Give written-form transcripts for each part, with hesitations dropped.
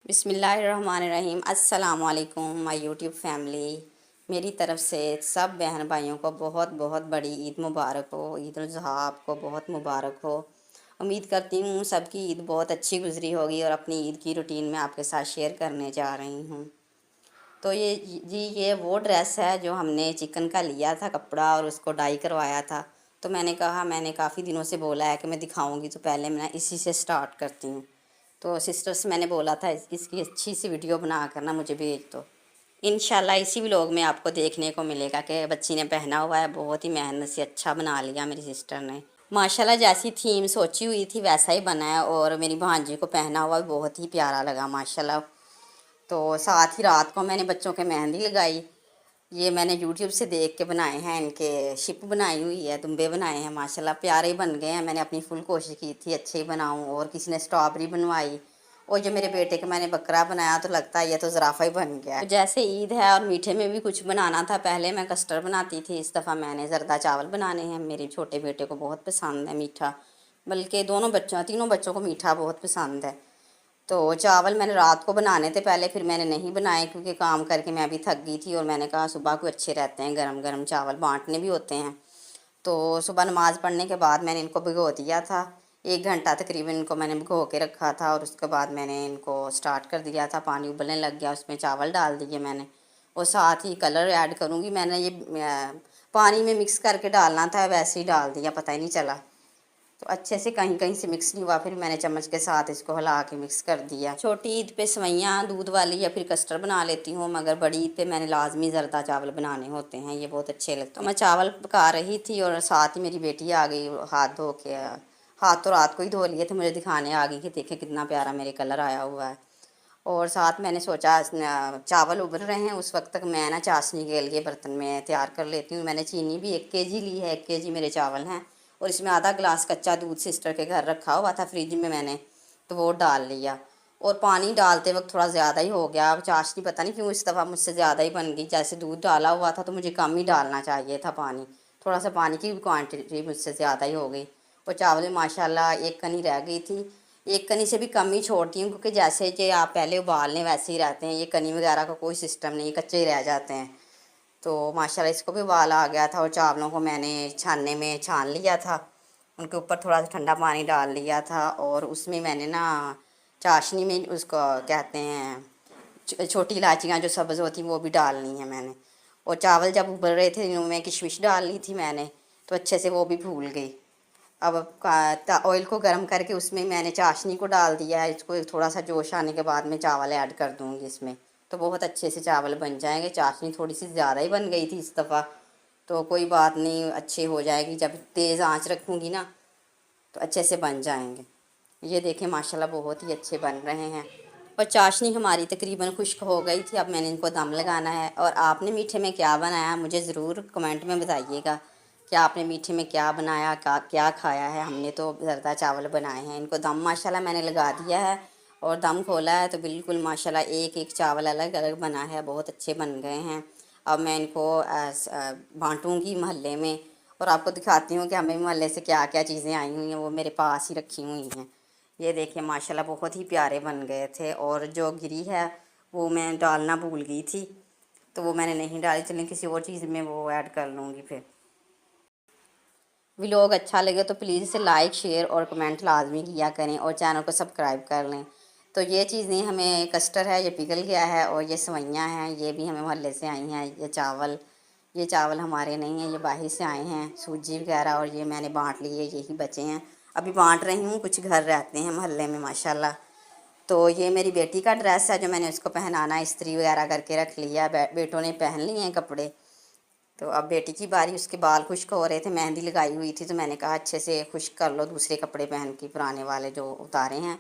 बिस्मिल्लाहिर्रहमानिर्रहीम। अस्सलाम वालेकुम माय यूट्यूब फैमिली। मेरी तरफ़ से सब बहन भाइयों को बहुत बहुत बड़ी ईद मुबारक हो। ईद उल ज़ुहा आपको बहुत मुबारक हो। उम्मीद करती हूँ सबकी ईद बहुत अच्छी गुजरी होगी और अपनी ईद की रूटीन में आपके साथ शेयर करने जा रही हूँ। तो ये वो ड्रेस है जो हमने चिकन का लिया था कपड़ा और उसको डाई करवाया था। तो मैंने काफ़ी दिनों से बोला है कि मैं दिखाऊंगी, तो पहले मैं इसी से स्टार्ट करती हूँ। तो सिस्टर्स मैंने बोला था इसकी अच्छी सी वीडियो बना कर ना मुझे भेज दो। इंशाल्लाह इसी व्लॉग में आपको देखने को मिलेगा कि बच्ची ने पहना हुआ है। बहुत ही मेहनत से अच्छा बना लिया मेरी सिस्टर ने। माशाल्लाह जैसी थीम सोची हुई थी वैसा ही बना है और मेरी भांजी को पहना हुआ भी बहुत ही प्यारा लगा माशाल्लाह। तो साथ ही रात को मैंने बच्चों के मेहंदी लगाई। ये मैंने यूट्यूब से देख के बनाए हैं, इनके शिप बनाई हुई है, दुम्बे बनाए हैं। माशाल्लाह प्यारे बन गए हैं। मैंने अपनी फुल कोशिश की थी अच्छे ही बनाऊं। और किसी ने स्ट्रॉबेरी बनवाई और जो मेरे बेटे का मैंने बकरा बनाया तो लगता है ये तो ज़राफ़ा ही बन गया। तो जैसे ईद है और मीठे में भी कुछ बनाना था। पहले मैं कस्टर्ड बनाती थी, इस दफ़ा मैंने ज़रदा चावल बनाने हैं। मेरे छोटे बेटे को बहुत पसंद है मीठा, बल्कि तीनों बच्चों को मीठा बहुत पसंद है। तो चावल मैंने रात को बनाने थे पहले, फिर मैंने नहीं बनाए क्योंकि काम करके मैं अभी थक गई थी और मैंने कहा सुबह को अच्छे रहते हैं, गरम गरम चावल बांटने भी होते हैं। तो सुबह नमाज़ पढ़ने के बाद मैंने इनको भिगो दिया था। 1 घंटा तकरीबन इनको मैंने भिगो के रखा था और उसके बाद मैंने इनको स्टार्ट कर दिया था। पानी उबलने लग गया, उसमें चावल डाल दिए मैंने और साथ ही कलर ऐड करूँगी। मैंने ये पानी में मिक्स करके डालना था, वैसे ही डाल दिया, पता ही नहीं चला। तो अच्छे से कहीं कहीं से मिक्स नहीं हुआ, फिर मैंने चम्मच के साथ इसको हिला के मिक्स कर दिया। छोटी ईद पे सवैयाँ दूध वाली या फिर कस्टर्ड बना लेती हूँ, मगर बड़ी ईद पे मैंने लाजमी ज़रदा चावल बनाने होते हैं, ये बहुत अच्छे लगते हैं। तो मैं चावल पका रही थी और साथ ही मेरी बेटी आ गई हाथ धो के। हाथ तो रात को ही धो लिए थे, मुझे दिखाने आ गई कि देखें कितना प्यारा मेरे कलर आया हुआ है। और साथ मैंने सोचा चावल उबल रहे हैं उस वक्त तक मैं ना चाशनी के लिए बर्तन में तैयार कर लेती हूँ। मैंने चीनी भी 1 kg ली है, 1 kg मेरे चावल हैं और इसमें आधा गिलास कच्चा दूध सिस्टर के घर रखा हुआ था फ्रिज में मैंने, तो वो डाल लिया। और पानी डालते वक्त थोड़ा ज़्यादा ही हो गया। अब चाशनी पता नहीं क्यों इस दफ़ा मुझसे ज़्यादा ही बन गई। जैसे दूध डाला हुआ था तो मुझे कम ही डालना चाहिए था पानी। थोड़ा सा पानी की क्वांटिटी मुझसे ज़्यादा ही हो गई और चावल माशाल्लाह एक कनी रह गई थी। एक कनी से भी कम ही छोड़ती हूँ क्योंकि जैसे कि आप पहले उबाल लें वैसे ही रहते हैं। ये कनी वगैरह का कोई सिस्टम नहीं, कच्चे ही रह जाते हैं। तो माशाल्लाह इसको भी उबाल आ गया था और चावलों को मैंने छानने में छान लिया था। उनके ऊपर थोड़ा सा ठंडा पानी डाल लिया था और उसमें मैंने ना चाशनी में उसको कहते हैं छोटी इलायचियाँ जो सब्ज़ होती हैं वो भी डालनी है मैंने। और चावल जब उबल रहे थे इनमें किशमिश डाल ली थी मैंने, तो अच्छे से वो भी भूल गई। अब ऑयल को गर्म करके उसमें मैंने चाशनी को डाल दिया है। इसको थोड़ा सा जोश आने के बाद मैं चावल ऐड कर दूँगी इसमें, तो बहुत अच्छे से चावल बन जाएंगे। चाशनी थोड़ी सी ज़्यादा ही बन गई थी इस दफ़ा, तो कोई बात नहीं, अच्छे हो जाएगी। जब तेज़ आंच रखूँगी ना तो अच्छे से बन जाएंगे। ये देखें माशाल्लाह बहुत ही अच्छे बन रहे हैं। और चाशनी हमारी तकरीबन खुश्क हो गई थी। अब मैंने इनको दम लगाना है। और आपने मीठे में क्या बनाया मुझे ज़रूर कमेंट में बताइएगा कि आपने मीठे में क्या बनाया, क्या खाया है। हमने तो ज़रदा चावल बनाए हैं। इनको दम माशाल्लाह मैंने लगा दिया है और दम खोला है तो बिल्कुल माशाल्लाह एक एक चावल अलग अलग बना है, बहुत अच्छे बन गए हैं। अब मैं इनको बांटूँगी मोहल्ले में और आपको दिखाती हूँ कि हमें मोहल्ले से क्या क्या चीज़ें आई हुई हैं, वो मेरे पास ही रखी हुई हैं। ये देखिए माशाल्लाह बहुत ही प्यारे बन गए थे। और जो गिरी है वो मैं डालना भूल गई थी, तो वो मैंने नहीं डाली। चलें किसी और चीज़ में वो ऐड कर लूँगी। फिर व्लॉग अच्छा लगे तो प्लीज़ इसे लाइक शेयर और कमेंट लाजमी किया करें और चैनल को सब्सक्राइब कर लें। तो ये चीज़ें हमें कस्टर है ये पिघल गया है और ये सवैयाँ हैं ये भी हमें मोहल्ले से आई हैं। ये चावल हमारे नहीं हैं, ये बाहर से आए हैं, सूजी वगैरह। और ये मैंने बांट लिए, यही बचे हैं, अभी बांट रही हूँ। कुछ घर रहते हैं मोहल्ले में माशाल्लाह। तो ये मेरी बेटी का ड्रेस है जो मैंने उसको पहनाना इस्त्री वगैरह करके रख लिया। बेटों ने पहन लिए हैं कपड़े। तो अब बेटी की बारी, उसके बाल खुश्क हो रहे थे, मेहंदी लगाई हुई थी, तो मैंने कहा अच्छे से खुश्क कर लो दूसरे कपड़े पहन के, पुराने वाले जो उतारे हैं।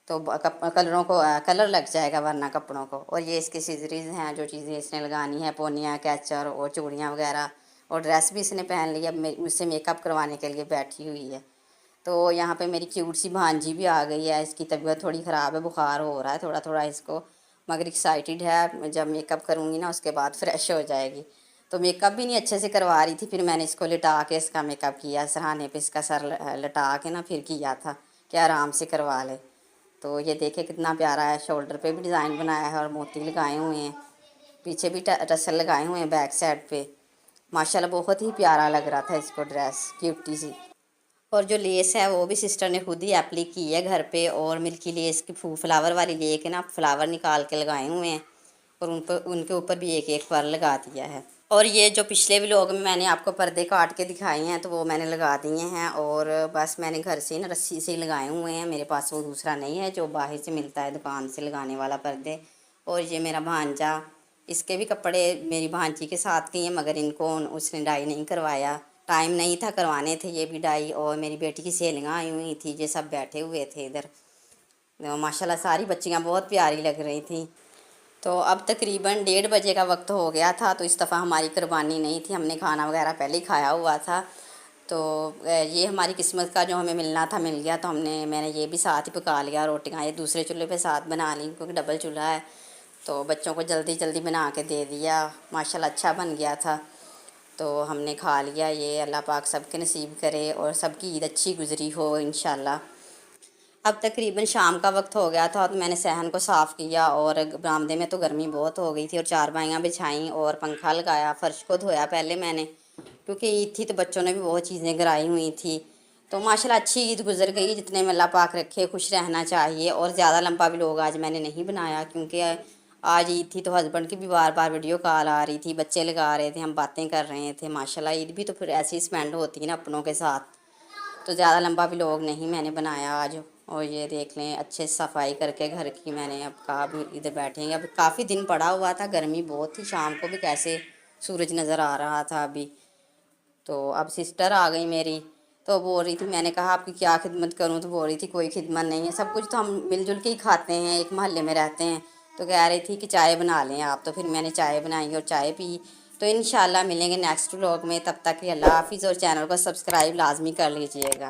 तो कलरों को कलर लग जाएगा वरना कपड़ों को। और ये इसके सीजरीज हैं जो चीज़ें इसने लगानी है, पोनिया कैचर और चूड़ियाँ वगैरह। और ड्रेस भी इसने पहन लिया, मुझसे मेकअप करवाने के लिए बैठी हुई है। तो यहाँ पे मेरी क्यूट सी भांजी भी आ गई है। इसकी तबीयत थोड़ी ख़राब है, बुखार हो रहा है थोड़ा थोड़ा इसको, मगर एक्साइटेड है। जब मेकअप करूँगी ना उसके बाद फ्रेश हो जाएगी। तो मेकअप भी नहीं अच्छे से करवा रही थी, फिर मैंने इसको लिटा के इसका मेकअप किया, सराहने पे इसका सर लटा के ना फिर किया था कि आराम से करवा ले। तो ये देखे कितना प्यारा है, शोल्डर पे भी डिज़ाइन बनाया है और मोती लगाए हुए हैं, पीछे भी टसल लगाए हुए हैं बैक साइड पे। माशाल्लाह बहुत ही प्यारा लग रहा था इसको, ड्रेस क्यूटी सी। और जो लेस है वो भी सिस्टर ने खुद ही एप्लिक की है घर पे, और मिल्की लेस की फ्लावर वाली लेके ना फ्लावर निकाल के लगाए हुए हैं, और उन पर उनके ऊपर भी एक एक पर लगा दिया है। और ये जो पिछले व्लॉग में मैंने आपको पर्दे काट के दिखाए हैं तो वो मैंने लगा दिए हैं, और बस मैंने घर से ना रस्सी से लगाए हुए हैं, मेरे पास वो दूसरा नहीं है जो बाहर से मिलता है दुकान से लगाने वाला पर्दे। और ये मेरा भांजा, इसके भी कपड़े मेरी भांजी के साथ के हैं, मगर इनको उसने डाई नहीं करवाया, टाइम नहीं था करवाने थे ये भी डाई। और मेरी बेटी की सहेलियाँ आई हुई थी, ये सब बैठे हुए थे इधर। माशाल्लाह सारी बच्चियाँ बहुत प्यारी लग रही थी। तो अब तकरीबन 1:30 का वक्त हो गया था, तो इस दफ़ा हमारी कुर्बानी नहीं थी, हमने खाना वगैरह पहले ही खाया हुआ था। तो ये हमारी किस्मत का जो हमें मिलना था मिल गया, तो मैंने ये भी साथ ही पका लिया रोटियाँ, ये दूसरे चूल्हे पे साथ बना ली क्योंकि डबल चूल्हा है। तो बच्चों को जल्दी जल्दी बना के दे दिया, माशाल्लाह अच्छा बन गया था। तो हमने खा लिया। ये अल्लाह पाक सबके नसीब करे और सबकी ईद अच्छी गुजरी हो इंशाल्लाह। अब तकरीबन शाम का वक्त हो गया था, तो मैंने सहन को साफ़ किया, और बरामदे में तो गर्मी बहुत हो गई थी, और चारपाइयाँ बिछाईं और पंखा लगाया, फ़र्श को धोया पहले मैंने, क्योंकि ईद थी तो बच्चों ने भी बहुत चीज़ें कराई हुई थी। तो माशाल्लाह अच्छी ईद गुजर गई, जितने में अल्लाह पाक रखे, खुश रहना चाहिए। और ज़्यादा लंबा व्लॉग आज मैंने नहीं बनाया, क्योंकि आज ईद थी तो हस्बैंड की भी बार बार वीडियो कॉल आ रही थी, बच्चे लगा रहे थे, हम बातें कर रहे थे। माशाल्लाह ईद भी तो फिर ऐसे ही स्पेंड होती है ना अपनों के साथ, तो ज़्यादा लंबा व्लॉग नहीं मैंने बनाया आज। और ये देख लें अच्छे सफाई करके घर की मैंने, अब कहा अभी इधर बैठेंगे, अब काफ़ी दिन पड़ा हुआ था, गर्मी बहुत थी, शाम को भी कैसे सूरज नज़र आ रहा था अभी। तो अब सिस्टर आ गई मेरी, तो बोल रही थी, मैंने कहा आपकी क्या खिदमत करूं, तो बोल रही थी कोई खिदमत नहीं है, सब कुछ तो हम मिलजुल के ही खाते हैं, एक महल्ले में रहते हैं। तो कह रही थी कि चाय बना लें आप, तो फिर मैंने चाय बनाई और चाय पी। तो इंशाल्लाह मिलेंगे नेक्स्ट व्लॉग में, तब तक के अल्लाह हाफिज़, और चैनल को सब्सक्राइब लाजमी कर लीजिएगा।